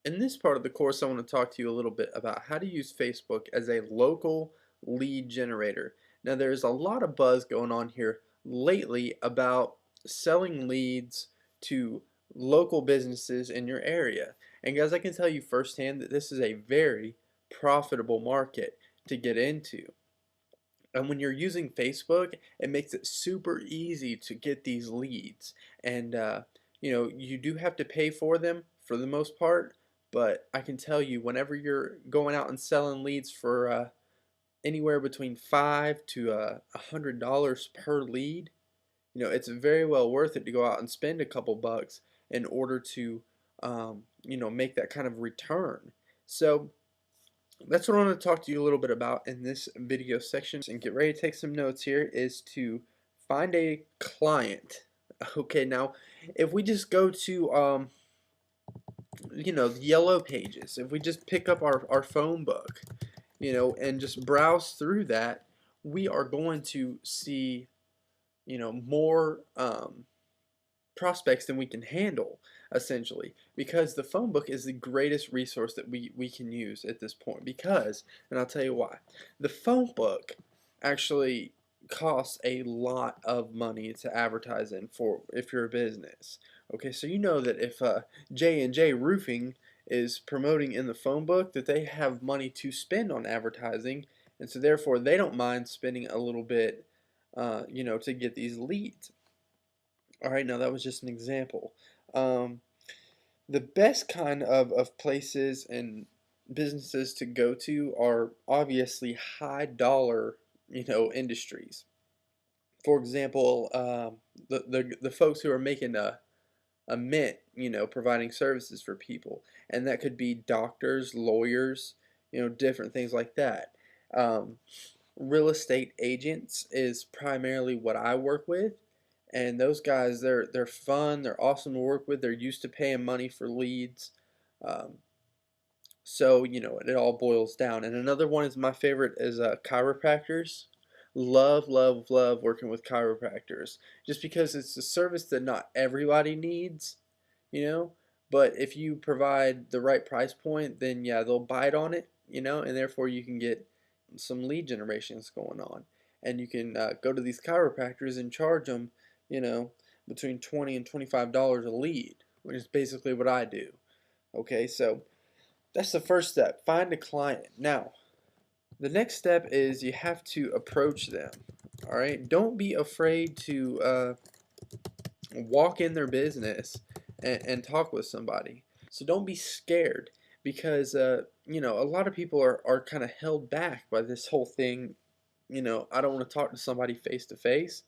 In this part of the course, I want to talk to you a little bit about how to use Facebook as a local lead generator. Now, there's a lot of buzz going on here lately about selling leads to local businesses in your area. And guys, I can tell you firsthand that this is a very profitable market to get into. And when you're using Facebook, it makes it super easy to get these leads. And you do have to pay for them for the most part, but I can tell you, whenever you're going out and selling leads for anywhere between $5 to $100 per lead, it's very well worth it to go out and spend a couple bucks in order to, make that kind of return. So that's what I want to talk to you a little bit about in this video section, and get ready to take some notes here, is to find a client. Okay, now if we just go to the yellow pages, if we just pick up our phone book, and just browse through that, we are going to see more prospects than we can handle, essentially, because the phone book is the greatest resource that we can use at this point. And I'll tell you why. The phone book actually costs a lot of money to advertise in, for if you're a business. Okay, so you know that if J&J Roofing is promoting in the phone book, that they have money to spend on advertising, and so therefore they don't mind spending a little bit to get these leads. Alright, now that was just an example. Um, the best kind of places and businesses to go to are obviously high dollar, industries. For example, the folks who are making a mint, providing services for people. And that could be doctors, lawyers, different things like that. Um, Real estate agents is primarily what I work with, and those guys, they're fun, they're awesome to work with, they're used to paying money for leads. um, so it all boils down. And another one is my favorite is chiropractors. Love, love, love working with chiropractors, just because it's a service that not everybody needs, you know but if you provide the right price point, then yeah, they'll bite on it, and therefore you can get some lead generations going on. And you can go to these chiropractors and charge them, you know, between $20 and $25 a lead, which is basically what I do. Okay, so that's the first step. Find a client. Now, the next step is you have to approach them. All right, don't be afraid to walk in their business and talk with somebody. So don't be scared, because a lot of people are kind of held back by this whole thing. I don't want to talk to somebody face to face.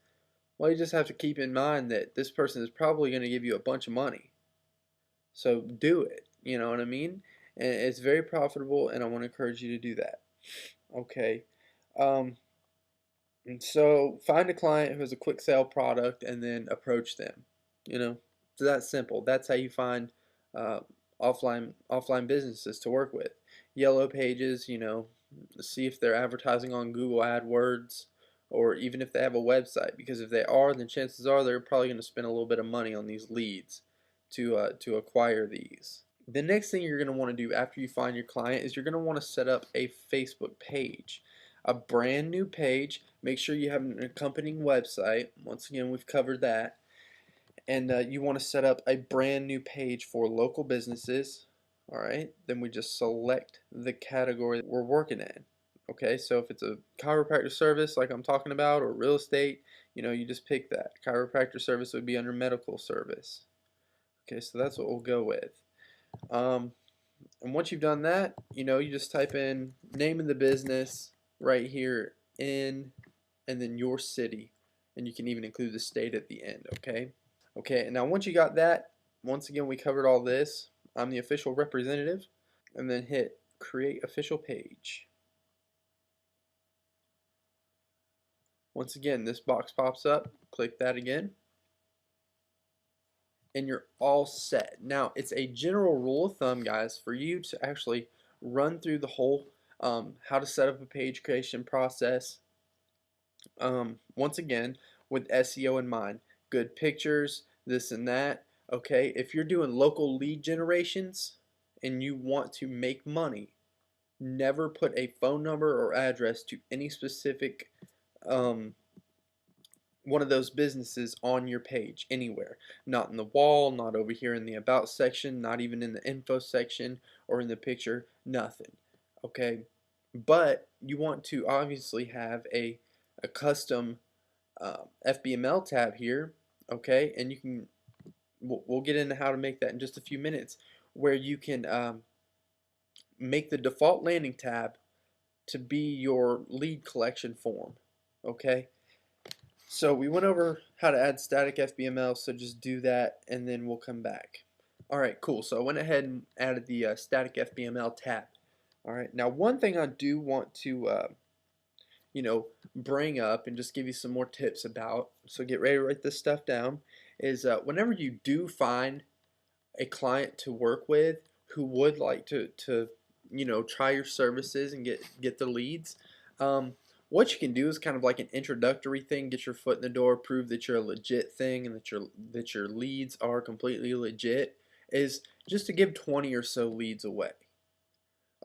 Well, you just have to keep in mind that this person is probably going to give you a bunch of money. So do it. You know what I mean? And it's very profitable, and I want to encourage you to do that. Okay. Um, and so find a client who has a quick sale product and then approach them. It's that simple. That's how you find uh, offline businesses to work with. Yellow pages, see if they're advertising on Google AdWords, or even if they have a website. Because if they are, then chances are they're probably going to spend a little bit of money on these leads to acquire these. The next thing you're going to want to do after you find your client is you're going to want to set up a Facebook page. A brand new page. Make sure you have an accompanying website. Once again, we've covered that. And you want to set up a brand new page for local businesses. Alright, then we just select the category that we're working in. Okay, so if it's a chiropractor service like I'm talking about, or real estate, you just pick that. Chiropractor service would be under medical service. Okay, so that's what we'll go with. And once you've done that, you just type in name of the business right here in, and then your city, and you can even include the state at the end. Okay, and now once you got that, once again, we covered all this. I'm the official representative, and then hit create official page. Once again, this box pops up. Click that again, and you're all set. Now, it's a general rule of thumb, guys, for you to actually run through the whole how to set up a page creation process. Once again, with SEO in mind, good pictures, this and that. Okay, if you're doing local lead generations, and you want to make money, never put a phone number or address to any specific um, one of those businesses on your page anywhere. Not in the wall, not over here in the about section, not even in the info section or in the picture, nothing. Okay? But you want to obviously have a custom FBML tab here, okay? And you can, we'll get into how to make that in just a few minutes, where you can make the default landing tab to be your lead collection form, okay? So we went over how to add static FBML, so just do that and then we'll come back. Alright, cool. So I went ahead and added the static FBML tab. Alright, now one thing I do want to bring up and just give you some more tips about, so get ready to write this stuff down, is whenever you do find a client to work with who would like to try your services and get the leads, what you can do is kind of like an introductory thing, get your foot in the door, prove that you're a legit thing and that your leads are completely legit, is just to give 20 or so leads away.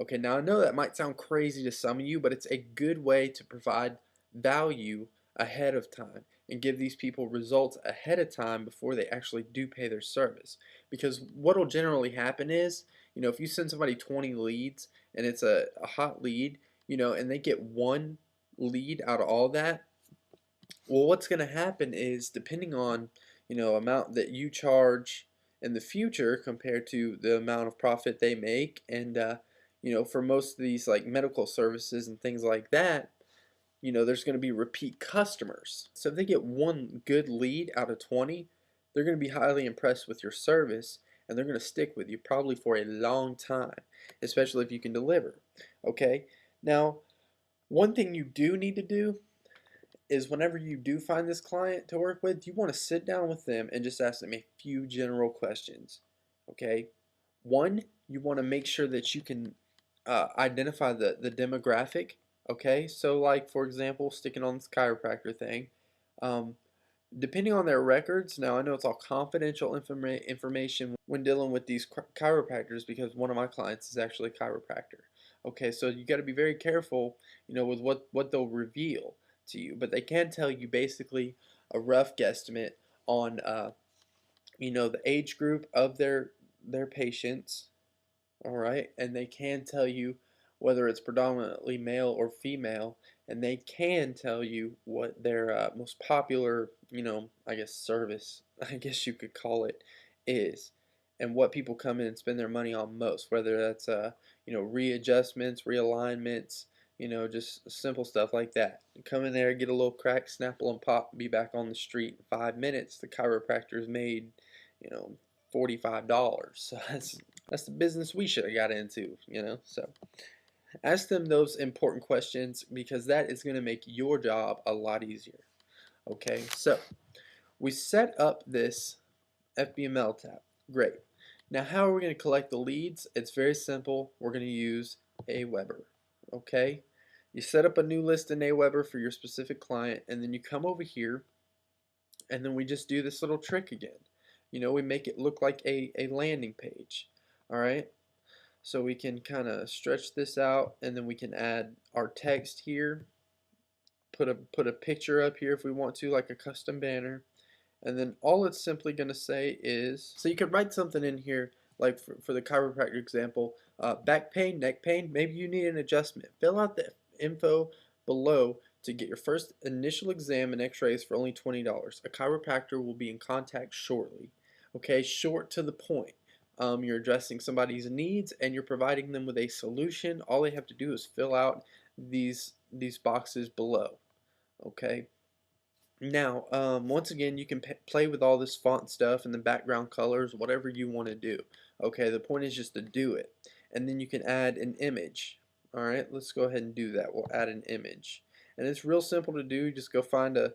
Okay, now I know that might sound crazy to some of you, but it's a good way to provide value ahead of time and give these people results ahead of time before they actually do pay their service. Because what will generally happen is, if you send somebody 20 leads and it's a hot lead, and they get one lead out of all that, well, what's going to happen is, depending on, amount that you charge in the future compared to the amount of profit they make, and for most of these like medical services and things like that, there's going to be repeat customers. So if they get one good lead out of 20, they're going to be highly impressed with your service and they're going to stick with you probably for a long time, especially if you can deliver. Okay? Now, one thing you do need to do is, whenever you do find this client to work with, you want to sit down with them and just ask them a few general questions. Okay? One, you want to make sure that you can identify the demographic. Okay? So, like, for example, sticking on this chiropractor thing, um, depending on their records, now I know it's all confidential information when dealing with these chiropractors, because one of my clients is actually a chiropractor. Okay, so you got to be very careful, with what they'll reveal to you, but they can tell you basically a rough guesstimate on, the age group of their patients. All right, and they can tell you whether it's predominantly male or female, and they can tell you what their most popular, I guess service, I guess you could call it, is, and what people come in and spend their money on most, whether that's readjustments, realignments, just simple stuff like that. You come in there, get a little crack, snapple and pop, be back on the street in 5 minutes. The chiropractor's made, $45. So that's the business we should have got into, So ask them those important questions, because that is going to make your job a lot easier. Okay, so we set up this FBML tab. Great. Now, how are we going to collect the leads? It's very simple. We're going to use Aweber. Okay, you set up a new list in Aweber for your specific client, and then you come over here, and then we just do this little trick again. We make it look like a landing page. All right, so we can kind of stretch this out, and then we can add our text here, put a picture up here if we want to, like a custom banner, and then all it's simply going to say is, so you could write something in here, like for the chiropractor example, back pain, neck pain, maybe you need an adjustment. Fill out the info below to get your first initial exam and x-rays for only $20. A chiropractor will be in contact shortly. Okay, short to the point. You're addressing somebody's needs and you're providing them with a solution. All they have to do is fill out these boxes below. Okay. Now, once again, you can play with all this font stuff and the background colors, whatever you want to do. Okay, the point is just to do it. And then you can add an image. All right, let's go ahead and do that. We'll add an image. And it's real simple to do. Just go find a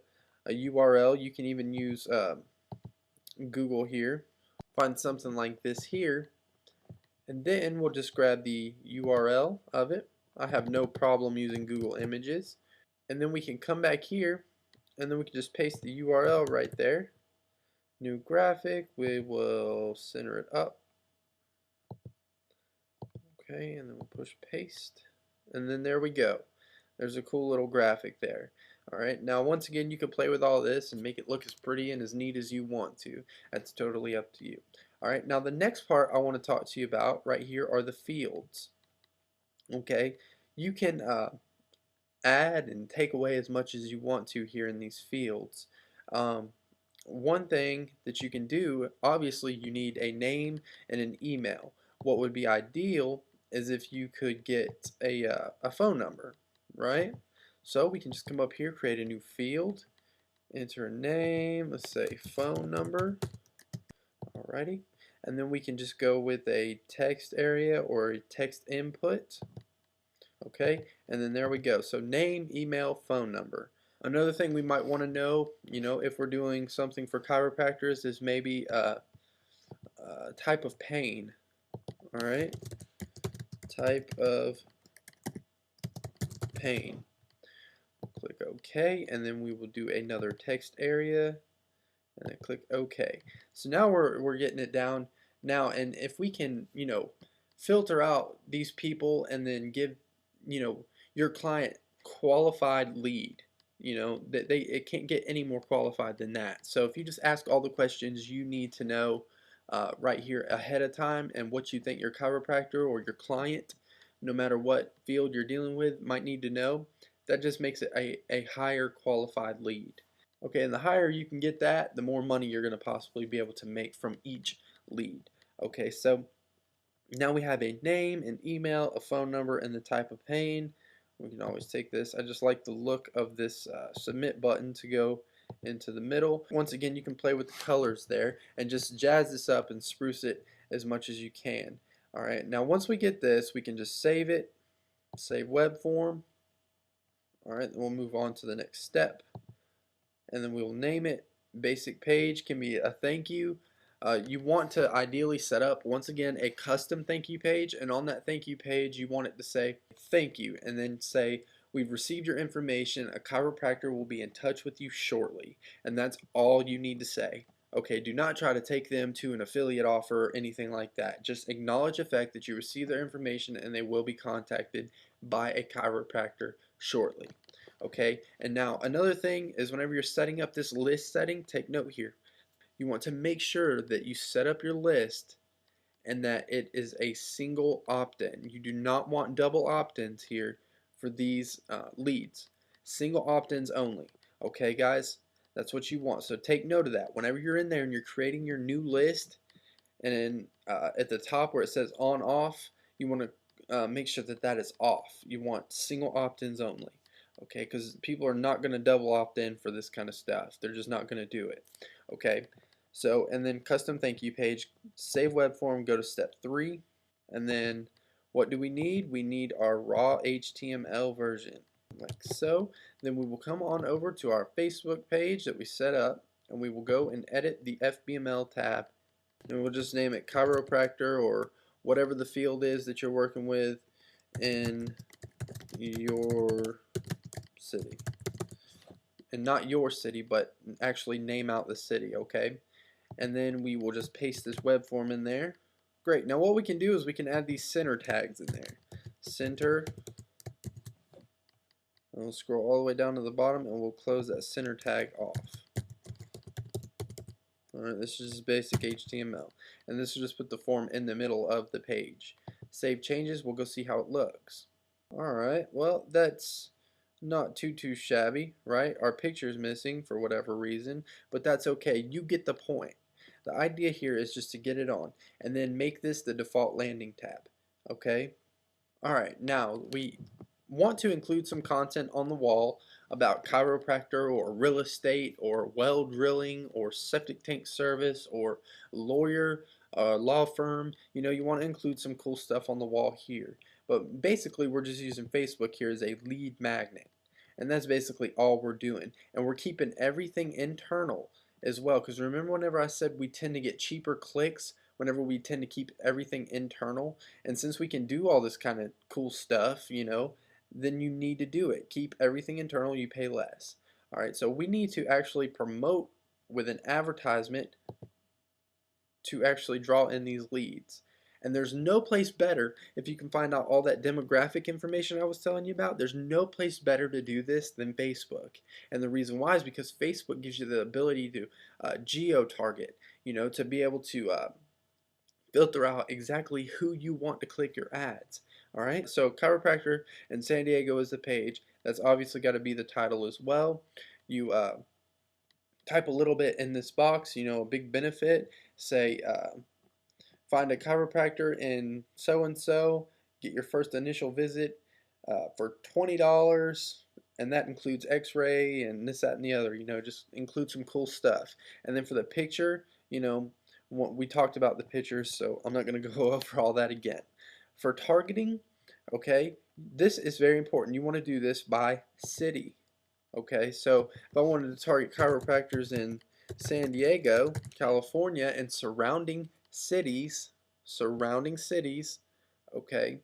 URL. You can even use Google here. Find something like this here. And then we'll just grab the URL of it. I have no problem using Google Images. And then we can come back here, and then we can just paste the URL right there. New graphic, we will center it up. Okay, and then we'll push paste. And then there we go. There's a cool little graphic there. Alright, now once again you can play with all this and make it look as pretty and as neat as you want to. That's totally up to you. Alright, now the next part I want to talk to you about right here are the fields. Okay, you can add and take away as much as you want to here in these fields. Um, one thing that you can do, obviously you need a name and an email. What would be ideal is if you could get a phone number, right? So we can just come up here, create a new field, enter a name, let's say phone number, alrighty, and then we can just go with a text area or a text input. Okay, and then there we go. So name, email, phone number. Another thing we might want to know, if we're doing something for chiropractors is maybe a type of pain. All right, type of pain. Click OK, and then we will do another text area, and then click OK. So now we're getting it down now, and if we can, filter out these people and then give, your client qualified lead. That it can't get any more qualified than that. So if you just ask all the questions you need to know right here ahead of time and what you think your chiropractor or your client, no matter what field you're dealing with, might need to know, that just makes it a higher qualified lead. Okay, and the higher you can get that, the more money you're going to possibly be able to make from each lead. Okay, so now we have a name, an email, a phone number, and the type of pain. We can always take this. I just like the look of this submit button to go into the middle. Once again, you can play with the colors there and just jazz this up and spruce it as much as you can. Alright, now once we get this, we can just save it, save web form. Alright, then we'll move on to the next step. And then we'll name it. Basic page can be a thank you. You want to ideally set up, once again, a custom thank you page, and on that thank you page you want it to say thank you, and then say we've received your information, a chiropractor will be in touch with you shortly, and that's all you need to say. Okay, do not try to take them to an affiliate offer or anything like that. Just acknowledge the fact that you received their information and they will be contacted by a chiropractor shortly. Okay, and now another thing is whenever you're setting up this list setting, take note here. You want to make sure that you set up your list and that it is a single opt-in. You do not want double opt-ins here for these leads. Single opt-ins only. Okay, guys? That's what you want. So take note of that. Whenever you're in there and you're creating your new list, and then at the top where it says on off, you want to make sure that that is off. You want single opt-ins only. Okay, because people are not going to double opt in for this kind of stuff. They're just not going to do it. Okay. So, and then custom thank you page, save web form, go to step 3, and then what do we need? We need our raw HTML version, like so. Then we will come on over to our Facebook page that we set up, and we will go and edit the FBML tab, and we'll just name it chiropractor or whatever the field is that you're working with in your city. And not your city, but actually name out the city, okay? And then we will just paste this web form in there. Great. Now what we can do is we can add these center tags in there. Center. And we'll scroll all the way down to the bottom and we'll close that center tag off. Alright, this is just basic HTML. And this will just put the form in the middle of the page. Save changes, we'll go see how it looks. Alright, well that's not too shabby, right? Our picture's missing for whatever reason, but that's okay. You get the point. The idea here is just to get it on and then make this the default landing tab. Okay? Alright, now we want to include some content on the wall about chiropractor or real estate or well drilling or septic tank service or lawyer, law firm. You want to include some cool stuff on the wall here. But basically we're just using Facebook here as a lead magnet. And that's basically all we're doing. And we're keeping everything internal as well, because remember whenever I said we tend to get cheaper clicks whenever we tend to keep everything internal, and since we can do all this kind of cool stuff, then you need to do it. Keep everything internal, you pay less. Alright, so we need to actually promote with an advertisement to actually draw in these leads. And there's no place better, if you can find out all that demographic information I was telling you about, there's no place better to do this than Facebook. And the reason why is because Facebook gives you the ability to geo-target, to be able to filter out exactly who you want to click your ads. All right, so chiropractor in San Diego is the page. That's obviously got to be the title as well. You type a little bit in this box, a big benefit, say, find a chiropractor in so and so, get your first initial visit for $20, and that includes x-ray and this, that, and the other. Just include some cool stuff. And then for the picture, we talked about the pictures, so I'm not going to go over all that again. For targeting, okay, this is very important. You want to do this by city. Okay, so if I wanted to target chiropractors in San Diego, California, and surrounding cities, okay,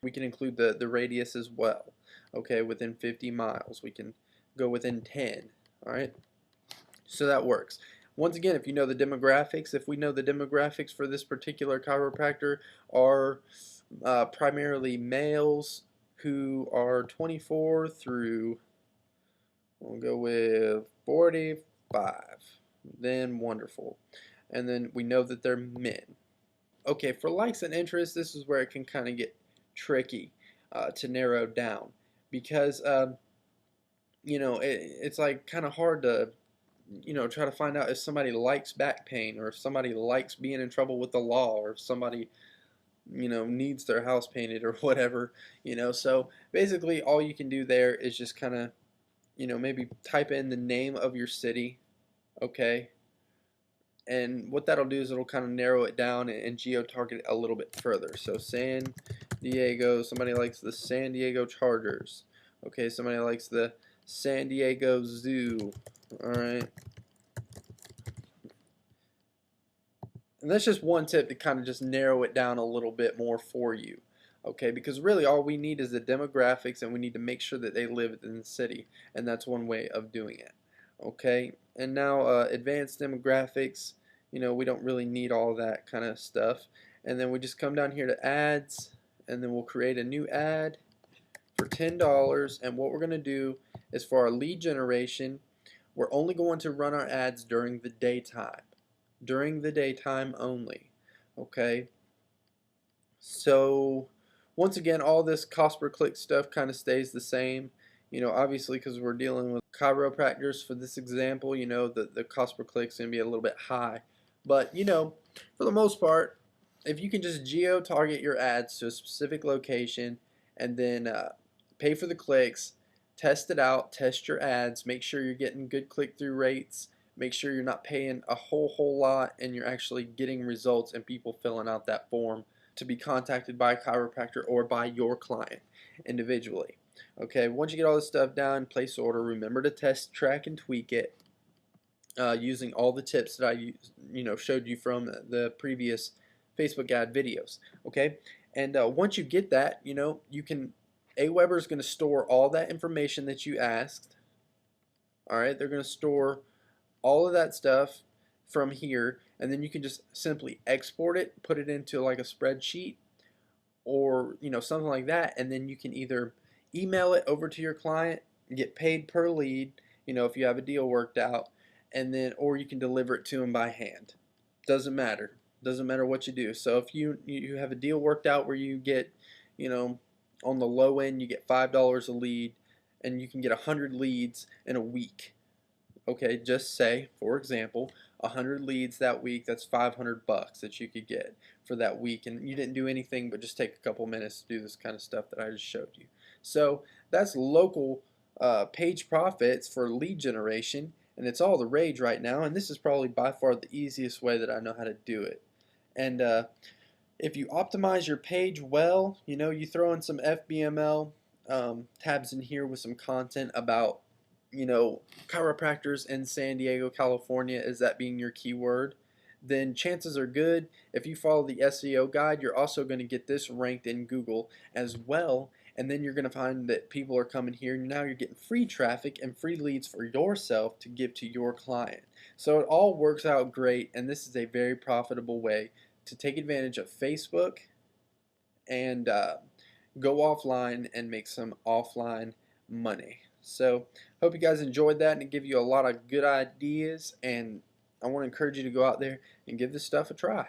we can include the radius as well. Okay, within 50 miles, we can go within 10. All right, so that works. Once again, if you know the demographics, if we know the demographics for this particular chiropractor are primarily males who are 24 through, we'll go with 45, then wonderful. And then we know that they're men. Okay, for likes and interests, this is where it can kind of get tricky to narrow down because, it's like kind of hard to, try to find out if somebody likes back pain or if somebody likes being in trouble with the law or if somebody, needs their house painted or whatever, So basically all you can do there is just kind of, maybe type in the name of your city, okay? And what that'll do is it'll kind of narrow it down and geo-target it a little bit further. So San Diego, somebody likes the San Diego Chargers. Okay, somebody likes the San Diego Zoo. Alright. And that's just one tip to kind of just narrow it down a little bit more for you. Okay, because really all we need is the demographics and we need to make sure that they live in the city. And that's one way of doing it. Okay, and now advanced demographics, we don't really need all that kind of stuff. And then we just come down here to ads, and then we'll create a new ad for $10. And what we're going to do is for our lead generation, we're only going to run our ads during the daytime only. Okay, so once again, all this cost per click stuff kind of stays the same. Obviously because we're dealing with chiropractors for this example, the cost per click is going to be a little bit high. But, for the most part, if you can just geo-target your ads to a specific location and then pay for the clicks, test it out, test your ads, make sure you're getting good click-through rates, make sure you're not paying a whole lot and you're actually getting results and people filling out that form to be contacted by a chiropractor or by your client individually. Okay, once you get all this stuff down, place order, remember to test, track, and tweak it using all the tips that I showed you from the previous Facebook ad videos. Okay, and once you get that, you can, Aweber is going to store all that information that you asked. All right, they're going to store all of that stuff from here, and then you can just simply export it, put it into like a spreadsheet or something like that, and then you can either email it over to your client and get paid per lead, if you have a deal worked out, and then or you can deliver it to them by hand. Doesn't matter what you do. So if you have a deal worked out where you get, on the low end you get $5 a lead and you can get 100 leads in a week. Okay, just say, for example, 100 leads that week, that's $500 that you could get for that week, and you didn't do anything but just take a couple minutes to do this kind of stuff that I just showed you. So that's local page profits for lead generation, and it's all the rage right now, and this is probably by far the easiest way that I know how to do it. And if you optimize your page well, you throw in some FBML tabs in here with some content about chiropractors in San Diego, California, as that being your keyword, then chances are good, if you follow the SEO guide, you're also going to get this ranked in Google as well, and then you're going to find that people are coming here. Now you're getting free traffic and free leads for yourself to give to your client. So it all works out great, and this is a very profitable way to take advantage of Facebook and go offline and make some offline money. So hope you guys enjoyed that, and it gave you a lot of good ideas, and I want to encourage you to go out there and give this stuff a try.